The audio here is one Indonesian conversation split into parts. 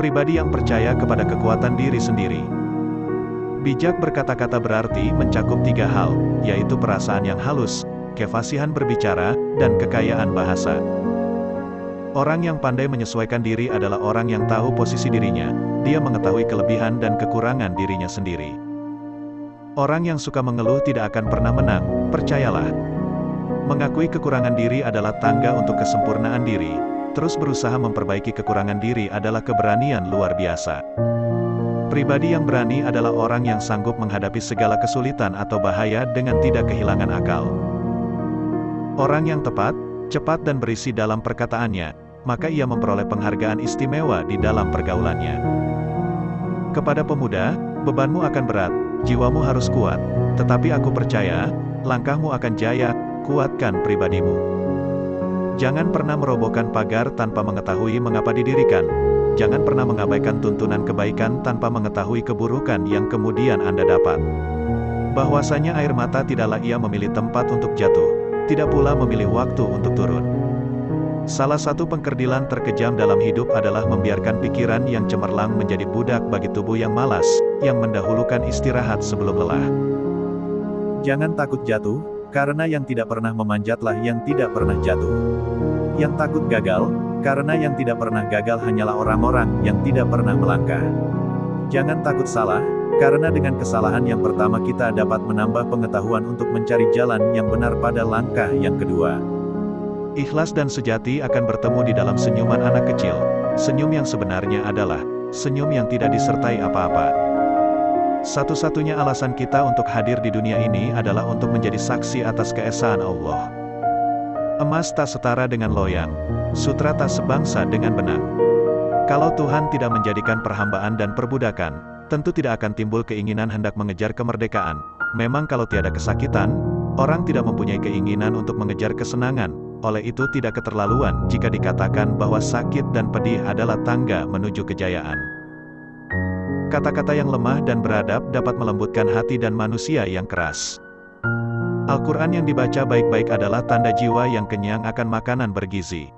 Pribadi yang percaya kepada kekuatan diri sendiri. Bijak berkata-kata berarti mencakup 3 hal, yaitu perasaan yang halus, kefasihan berbicara, dan kekayaan bahasa. Orang yang pandai menyesuaikan diri adalah orang yang tahu posisi dirinya, dia mengetahui kelebihan dan kekurangan dirinya sendiri. Orang yang suka mengeluh tidak akan pernah menang, percayalah. Mengakui kekurangan diri adalah tangga untuk kesempurnaan diri, terus berusaha memperbaiki kekurangan diri adalah keberanian luar biasa. Pribadi yang berani adalah orang yang sanggup menghadapi segala kesulitan atau bahaya dengan tidak kehilangan akal. Orang yang tepat, cepat dan berisi dalam perkataannya, maka ia memperoleh penghargaan istimewa di dalam pergaulannya. Kepada pemuda, bebanmu akan berat, jiwamu harus kuat, tetapi aku percaya, langkahmu akan jaya, kuatkan pribadimu. Jangan pernah merobohkan pagar tanpa mengetahui mengapa didirikan. Jangan pernah mengabaikan tuntunan kebaikan tanpa mengetahui keburukan yang kemudian Anda dapat. Bahwasanya air mata tidaklah ia memilih tempat untuk jatuh, tidak pula memilih waktu untuk turun. Salah satu pengkerdilan terkejam dalam hidup adalah membiarkan pikiran yang cemerlang menjadi budak bagi tubuh yang malas, yang mendahulukan istirahat sebelum lelah. Jangan takut jatuh, karena yang tidak pernah memanjatlah yang tidak pernah jatuh. Yang takut gagal, karena yang tidak pernah gagal hanyalah orang-orang yang tidak pernah melangkah. Jangan takut salah, karena dengan kesalahan yang pertama kita dapat menambah pengetahuan untuk mencari jalan yang benar pada langkah yang kedua. Ikhlas dan sejati akan bertemu di dalam senyuman anak kecil. Senyum yang sebenarnya adalah senyum yang tidak disertai apa-apa. Satu-satunya alasan kita untuk hadir di dunia ini adalah untuk menjadi saksi atas keesaan Allah. Emas tak setara dengan loyang, sutra tak sebangsa dengan benang. Kalau Tuhan tidak menjadikan perhambaan dan perbudakan, tentu tidak akan timbul keinginan hendak mengejar kemerdekaan. Memang kalau tiada kesakitan, orang tidak mempunyai keinginan untuk mengejar kesenangan. Oleh itu tidak keterlaluan jika dikatakan bahwa sakit dan pedih adalah tangga menuju kejayaan. Kata-kata yang lemah dan beradab dapat melembutkan hati dan manusia yang keras. Al-Quran yang dibaca baik-baik adalah tanda jiwa yang kenyang akan makanan bergizi.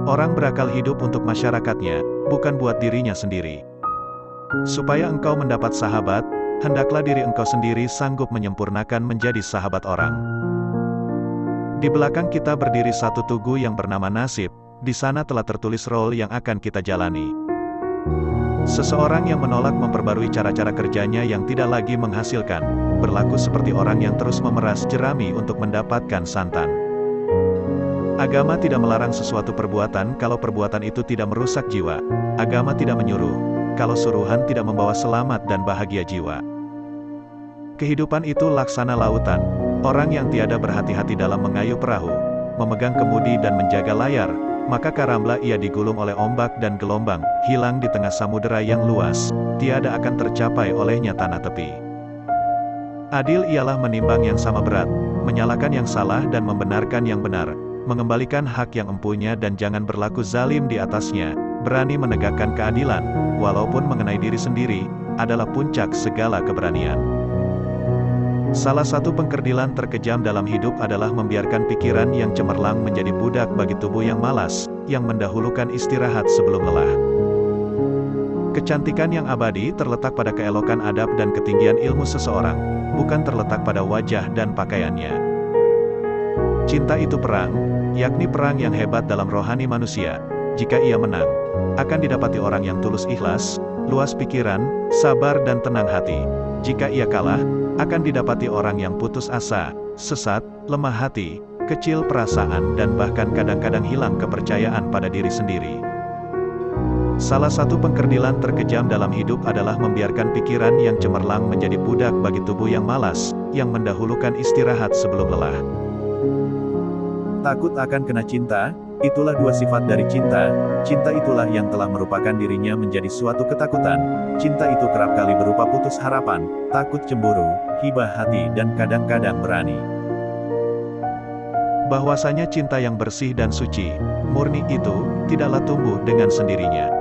Orang berakal hidup untuk masyarakatnya, bukan buat dirinya sendiri. Supaya engkau mendapat sahabat, hendaklah diri engkau sendiri sanggup menyempurnakan menjadi sahabat orang. Di belakang kita berdiri satu tugu yang bernama nasib, di sana telah tertulis role yang akan kita jalani. Seseorang yang menolak memperbarui cara-cara kerjanya yang tidak lagi menghasilkan, berlaku seperti orang yang terus memeras jerami untuk mendapatkan santan. Agama tidak melarang sesuatu perbuatan kalau perbuatan itu tidak merusak jiwa. Agama tidak menyuruh, kalau suruhan tidak membawa selamat dan bahagia jiwa. Kehidupan itu laksana lautan. Orang yang tiada berhati-hati dalam mengayuh perahu, memegang kemudi dan menjaga layar, maka karamlah ia digulung oleh ombak dan gelombang, hilang di tengah samudera yang luas, tiada akan tercapai olehnya tanah tepi. Adil ialah menimbang yang sama berat, menyalahkan yang salah dan membenarkan yang benar, mengembalikan hak yang empunya dan jangan berlaku zalim di atasnya, berani menegakkan keadilan, walaupun mengenai diri sendiri, adalah puncak segala keberanian. Salah satu pengkerdilan terkejam dalam hidup adalah membiarkan pikiran yang cemerlang menjadi budak bagi tubuh yang malas, yang mendahulukan istirahat sebelum lelah. Kecantikan yang abadi terletak pada keelokan adab dan ketinggian ilmu seseorang, bukan terletak pada wajah dan pakaiannya. Cinta itu perang, yakni perang yang hebat dalam rohani manusia. Jika ia menang, akan didapati orang yang tulus ikhlas, luas pikiran, sabar dan tenang hati. Jika ia kalah, akan didapati orang yang putus asa, sesat, lemah hati, kecil perasaan dan bahkan kadang-kadang hilang kepercayaan pada diri sendiri. Salah satu pengkerdilan terkejam dalam hidup adalah membiarkan pikiran yang cemerlang menjadi budak bagi tubuh yang malas, yang mendahulukan istirahat sebelum lelah. Takut akan kena cinta, itulah dua sifat dari cinta. Cinta itulah yang telah merupakan dirinya menjadi suatu ketakutan. Cinta itu kerap kali berupa putus harapan, takut cemburu, hibah hati dan kadang-kadang berani. Bahwasanya cinta yang bersih dan suci, murni itu, tidaklah tumbuh dengan sendirinya.